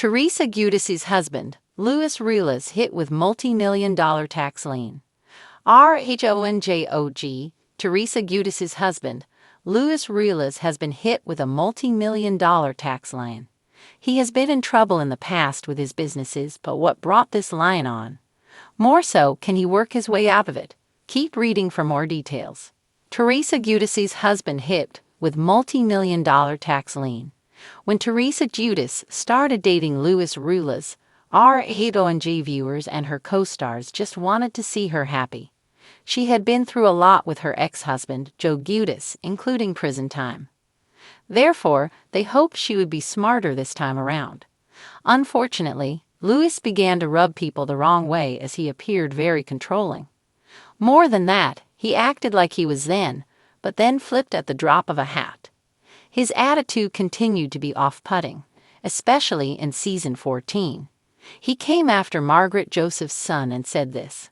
Teresa Giudice's husband, Louis Ruelas, hit with multi-million-dollar tax lien. RHONJOG, Teresa Giudice's husband, Louis Ruelas, has been hit with a multi-million-dollar tax lien. He has been in trouble in the past with his businesses, but what brought this lien on? More so, can he work his way out of it? Keep reading for more details. Teresa Giudice's husband hit with multi-million-dollar tax lien. When Teresa Giudice started dating Louis Ruelas, RHONJ viewers and her co-stars just wanted to see her happy. She had been through a lot with her ex-husband, Joe Giudice, including prison time. Therefore, they hoped she would be smarter this time around. Unfortunately, Louis began to rub people the wrong way as he appeared very controlling. More than that, he acted like he was Zen, but then flipped at the drop of a hat. His attitude continued to be off-putting, especially in season 14. He came after Margaret Joseph's son and said this.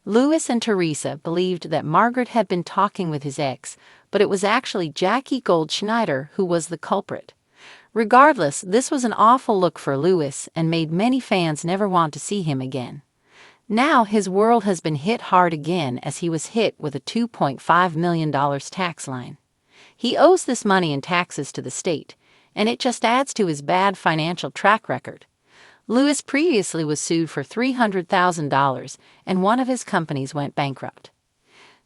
Louis and Teresa believed that Margaret had been talking with his ex, but it was actually Jackie Goldschneider who was the culprit. Regardless, this was an awful look for Louis and made many fans never want to see him again. Now his world has been hit hard again as he was hit with a $2.5 million tax lien. He owes this money in taxes to the state, and it just adds to his bad financial track record. Louis previously was sued for $300,000, and one of his companies went bankrupt.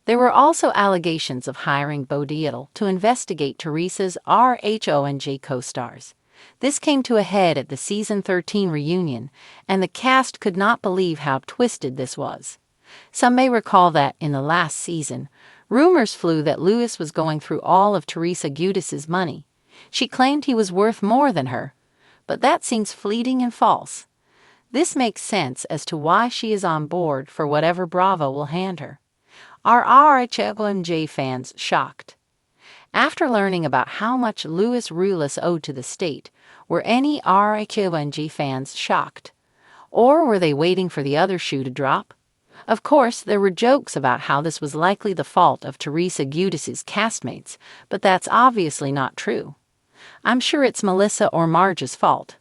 There were also allegations of hiring Bo Dietl to investigate Teresa's RHONJ co-stars. This came to a head at the season 13 reunion, and the cast could not believe how twisted this was. Some may recall that, in the last season, rumors flew that Louis was going through all of Teresa Giudice's money. She claimed he was worth more than her, but that seems fleeting and false. This makes sense as to why she is on board for whatever Bravo will hand her. Are RHONJ fans shocked? After learning about how much Louis Ruelas owed to the state, were any RHONJ fans shocked? Or were they waiting for the other shoe to drop? Of course, there were jokes about how this was likely the fault of Teresa Giudice's castmates, but that's obviously not true. I'm sure it's Melissa or Marge's fault.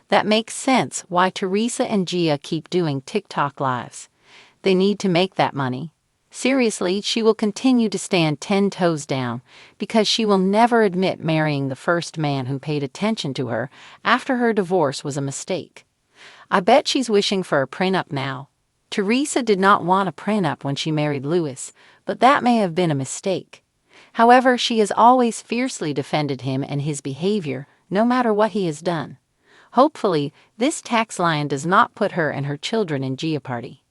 That makes sense why Teresa and Gia keep doing TikTok lives. They need to make that money. Seriously, she will continue to stand 10 toes down because she will never admit marrying the first man who paid attention to her after her divorce was a mistake. I bet she's wishing for a prenup now. Teresa did not want a prenup when she married Louis, but that may have been a mistake. However, she has always fiercely defended him and his behavior, no matter what he has done. Hopefully, this tax lien does not put her and her children in jeopardy.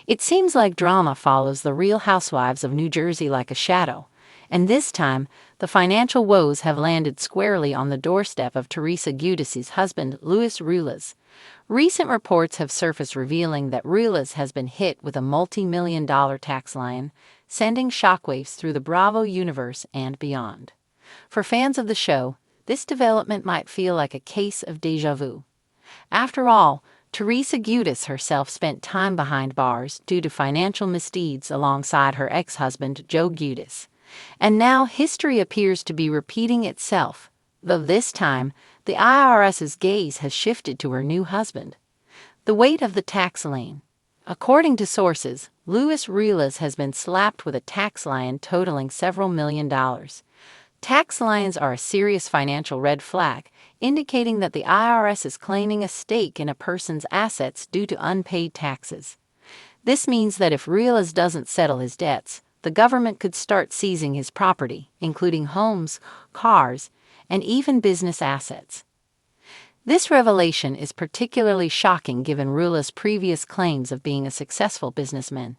It seems like drama follows the Real Housewives of New Jersey like a shadow, and this time, the financial woes have landed squarely on the doorstep of Teresa Giudice's husband, Louis Ruelas. Recent reports have surfaced revealing that Ruelas has been hit with a multi-million-dollar tax lien, sending shockwaves through the Bravo universe and beyond. For fans of the show, this development might feel like a case of déjà vu. After all, Teresa Giudice herself spent time behind bars due to financial misdeeds alongside her ex-husband, Joe Giudice. And now history appears to be repeating itself, though this time, the IRS's gaze has shifted to her new husband. The weight of the tax lien. According to sources, Louis Ruelas has been slapped with a tax lien totaling several $million. Tax liens are a serious financial red flag, indicating that the IRS is claiming a stake in a person's assets due to unpaid taxes. This means that if Ruelas doesn't settle his debts, the government could start seizing his property, including homes, cars, and even business assets. This revelation is particularly shocking given Ruelas' previous claims of being a successful businessman.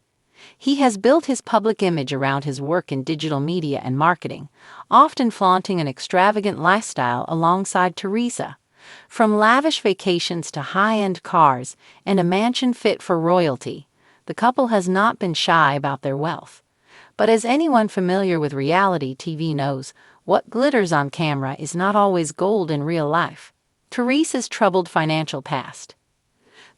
He has built his public image around his work in digital media and marketing, often flaunting an extravagant lifestyle alongside Teresa. From lavish vacations to high-end cars and a mansion fit for royalty, the couple has not been shy about their wealth. But as anyone familiar with reality TV knows, what glitters on camera is not always gold in real life. Teresa's troubled financial past.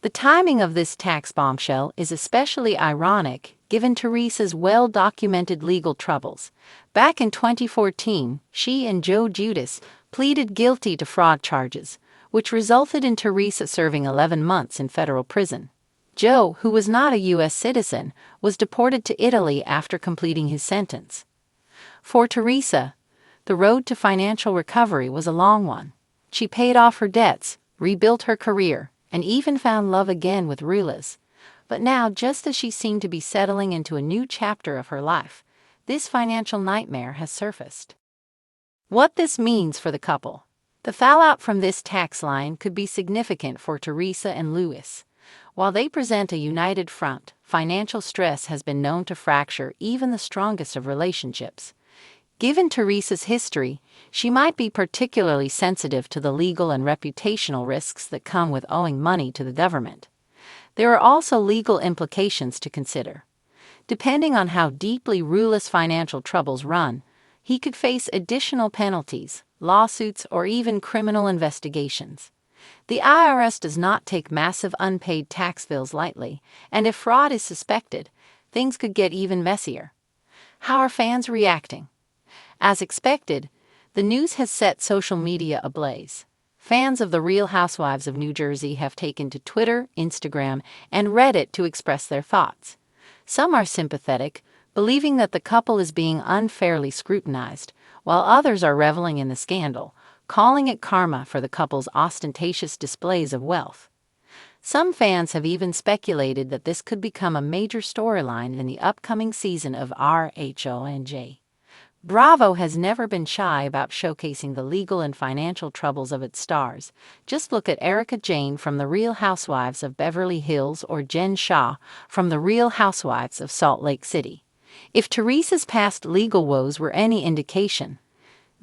The timing of this tax bombshell is especially ironic given Teresa's well-documented legal troubles. Back in 2014, she and Joe Giudice pleaded guilty to fraud charges, which resulted in Teresa serving 11 months in federal prison. Joe, who was not a U.S. citizen, was deported to Italy after completing his sentence. For Teresa, the road to financial recovery was a long one. She paid off her debts, rebuilt her career, and even found love again with Ruelas. But now, just as she seemed to be settling into a new chapter of her life, this financial nightmare has surfaced. What this means for the couple. The fallout from this tax line could be significant for Teresa and Louis. While they present a united front, financial stress has been known to fracture even the strongest of relationships. Given Teresa's history, she might be particularly sensitive to the legal and reputational risks that come with owing money to the government. There are also legal implications to consider. Depending on how deeply Ruelas' financial troubles run, he could face additional penalties, lawsuits, or even criminal investigations. The IRS does not take massive unpaid tax bills lightly, and if fraud is suspected, things could get even messier. How are fans reacting? As expected, the news has set social media ablaze. Fans of The Real Housewives of New Jersey have taken to Twitter, Instagram, and Reddit to express their thoughts. Some are sympathetic, believing that the couple is being unfairly scrutinized, while others are reveling in the scandal, calling it karma for the couple's ostentatious displays of wealth. Some fans have even speculated that this could become a major storyline in the upcoming season of RHONJ. Bravo has never been shy about showcasing the legal and financial troubles of its stars. Just look at Erica Jane from The Real Housewives of Beverly Hills or Jen Shah from The Real Housewives of Salt Lake City. If Teresa's past legal woes were any indication,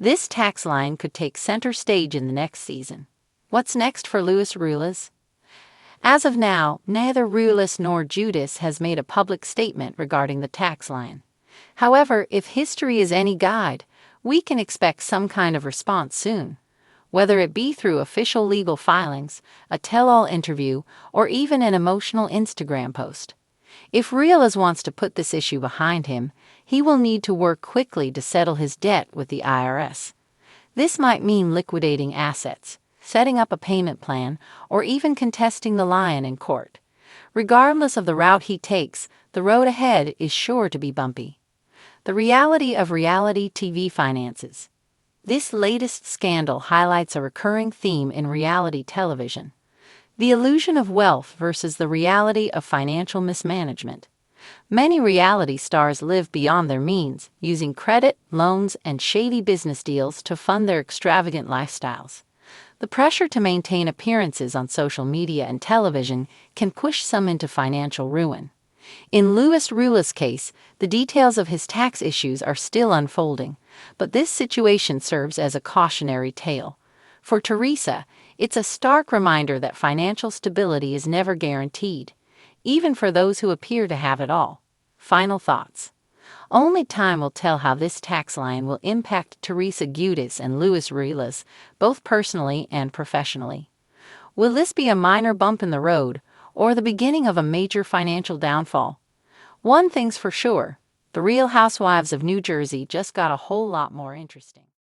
this tax line could take center stage in the next season. What's next for Louis Ruelas? As of now, neither Ruelas nor Judas has made a public statement regarding the tax line. However, if history is any guide, we can expect some kind of response soon, whether it be through official legal filings, a tell-all interview, or even an emotional Instagram post. If Ruelas wants to put this issue behind him, he will need to work quickly to settle his debt with the IRS. This might mean liquidating assets, setting up a payment plan, or even contesting the Lien in court. Regardless of the route he takes, the road ahead is sure to be bumpy. The reality of reality TV finances. This latest scandal highlights a recurring theme in reality television: the illusion of wealth versus the reality of financial mismanagement. Many reality stars live beyond their means, using credit, loans, and shady business deals to fund their extravagant lifestyles. The pressure to maintain appearances on social media and television can push some into financial ruin. In Louis Ruelas' case, the details of his tax issues are still unfolding, but this situation serves as a cautionary tale. For Teresa, it's a stark reminder that financial stability is never guaranteed, even for those who appear to have it all. Final thoughts. Only time will tell how this tax line will impact Teresa Giudice and Louis Ruelas, both personally and professionally. Will this be a minor bump in the road, or the beginning of a major financial downfall? One thing's for sure, The Real Housewives of New Jersey just got a whole lot more interesting.